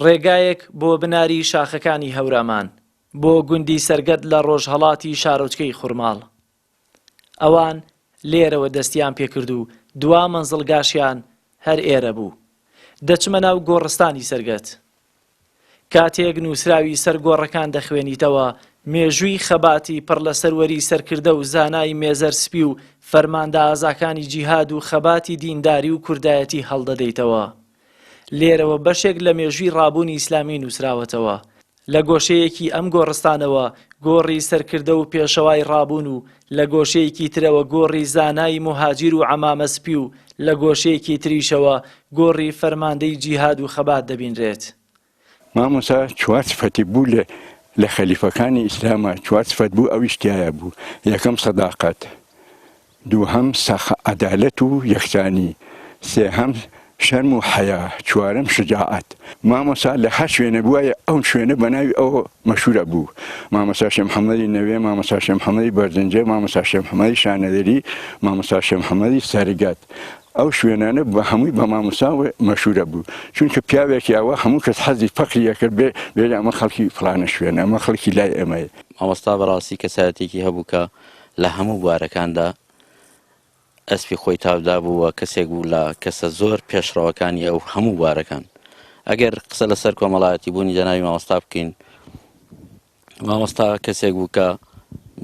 ڕێگایەک بۆ بناری شاخەکانی هەورامان بۆ گوندی سەرگەت لە ڕۆژهەڵاتی شارۆچکەی خوڕماڵ. ئەوان لێرەوە دەستیان پێکرد و دوا مەنزڵگاشیان هەر ئێرە بوو. دەچمە ناو گۆڕستانی سەرگەت. کاتێک نووسراوی سەر گۆڕەکان دەخوێنیتەوە، مێژووی خەباتی پڕ لە سەروەری سەرکردە و زانای مێزەر سپی و فەرماندە ئازاکانی جیهاد و خەباتی دینداری و کوردایەتی هەڵدەدەیتەوە. لێرەوە بەشێک لە مێژووی ڕابوونی ئیسلامی نووسراوەتەوە. لە گۆشەیەکی ئەم گۆڕستانەوە گۆڕی سەرکردە و پێشەوای ڕابوون و لە گۆشەیەکی ترەوە گۆڕی زانای مهاجیر و عەمامە سپی و لە گۆشەیەکی تریشەوە گۆڕی فەرماندەی جیهاد و خەبات دەبینرێت. مامۆستا چوار سفەتی بوو لە خەلیفەکانی ئیسلامە، چوار سفەت بوو، ئەویش تایە بوو. یەکەم سەداقەت، دووهەم عەدالەت و یەکسانی، سێهەم شەرم و حەیا، چوارەم شجاعەت. مامۆستا لە هەر شوێنە بووایە ئەو شوێنە بە ناوی ئەوە مەشهورە بوو. مامۆستا شێخ محەممەدی نەوێ، مامۆستا شێخ محەممەدی بەرزنجە، مامۆستا شێخ محەممەدی شانەدەری، مامۆستا شێخ محەممەدی سەرگەت. ئەو شوێنانە بە هەمووی بە مامۆستا مەشهورە بوو، چونکە پیاوێکی ئەوە هەموو کەس حەزی فەقریە کرد بێ ئەمە خەڵکی فڵانە شوێنە، ئەمە خەڵکی لای ئێمەیە. مامۆستا بەڕاستی کەسایەتێکی هەبوو کە لە هەموو بوارەکاندا ئەسپی خۆی تاودا بووە، کەسێک بوو لە کەسە زۆر پێشڕەوەکانی ئەو هەموو بوارەکان. ئەگەر قسە لەسەر کۆمەڵایەتی بوونی جەنابی مامۆستا بکەین، مامۆستا کەسێک بوو کە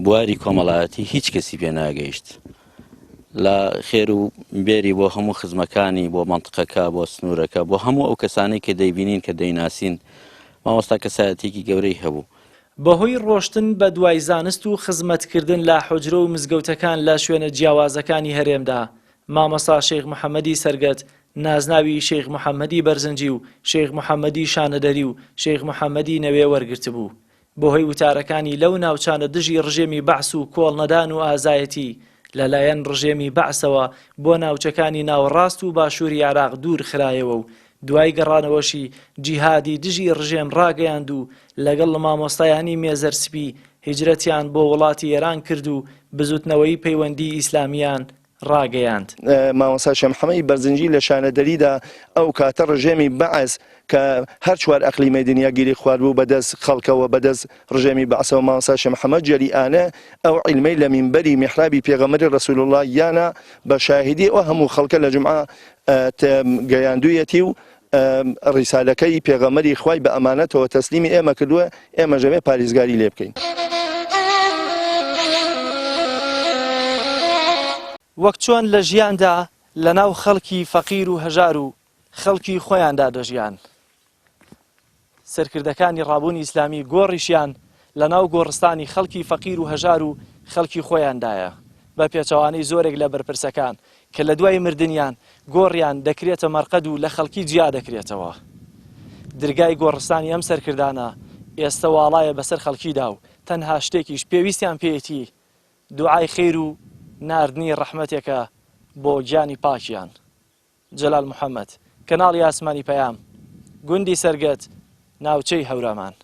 بواری کۆمەڵایەتی هیچ کەسی پێ ناگەیشت. لە خێر و بێری بۆ هەموو خزمەکانی، بۆ مەنتقەکە، بۆ سنوورەکە، بۆ هەموو ئەو کەسانەی کە دەیبینین کە دەیناسین، مامۆستا کەسایەتێکی گەورەی هەبوو. بەهۆی ڕۆشتن بە دوای زانست و خزمەتکردن لە حوجرە و مزگەوتەکان لە شوێنە جیاوازەکانی هەرێمدا، مامۆستا شێخ محەممەدی سەرگەت نازناوی شێخ محەممەدی بەرزنجی و شێخ محەممەدی شانەدەری و شێخ محەممەدی نەوێ وەرگرت بوو. بەهۆی وتارەکانی لەو ناوچانە دژی ڕژێمی بەعس و کۆڵنەدان و ئازایەتی لەلایەن ڕژێمی بەعسەوە بۆ ناوچەکانی ناوەڕاست و باشووری عێراق دوور خرایەوە و دوای گەڕانەوەشی جیهادی دژی ڕژێم ڕاگەیاند و لەگەڵ مامۆستایانی مێزەر سپی هیجرەتیان بۆ وڵاتی ئێران کرد و بزوتنەوەی پەیوەندی ئیسلامیان ڕاگەیاند. مامۆستا شێخ محەممەدی بەرزنجی لە شانەدەریدا ئەو کاتە ڕژێمی بەعس کە هەر چوار ئەقلیمەی دنیا گیری خوارد بوو بەدەست خەڵکەوە، بەدەست ڕژێمی بەعسەوە، مامۆستا شێخ محەممەد جەریئانە ئەو عیلمەی لە مینبەری میحرابی پێغەمبەری ڕەسوول الله یانە بە شاهیدی ئەو هەموو خەڵکە لە جومعە گەیاندوویەتی و ڕیسالەکەی پێغەمبەری خوای بە ئەمانەتەوە تەسلیمی ئێمە کردووە، ئێمە ژەبێ پارێزگاری لێ بکەین. وەک چۆن لە ژیاندا لە ناو خەڵکی فەقیر و هەژار و خەڵکی خۆیاندا دەژیان، سەرکردەکانی ڕابوونی ئیسلامی گۆڕیشیان لە ناو گۆڕستانی خەڵکی فەقیر و هەژار و خەڵکی خۆیاندایە بە پێچەوانەی زۆرێک لە بەرپرسەکان کە لە دوای مردنیان گۆڕیان دەکرێتە مەرقەد و لە خەڵکی جیا دەکرێتەوە. دەرگای گۆڕستانی ئەم سەرکردانە ئێستا واڵایە بەسەر خەڵکیدا و تەنها شتێکیش پێویستیان پێیەتی دوعای خەیر و ناردنی ڕەحمەتێکە بۆ گیانی پاکیان. جەلال محەممەد، کەناڵی ئاسمانی پەیام، گوندی سەرگەت، ناوچەی هەورامان.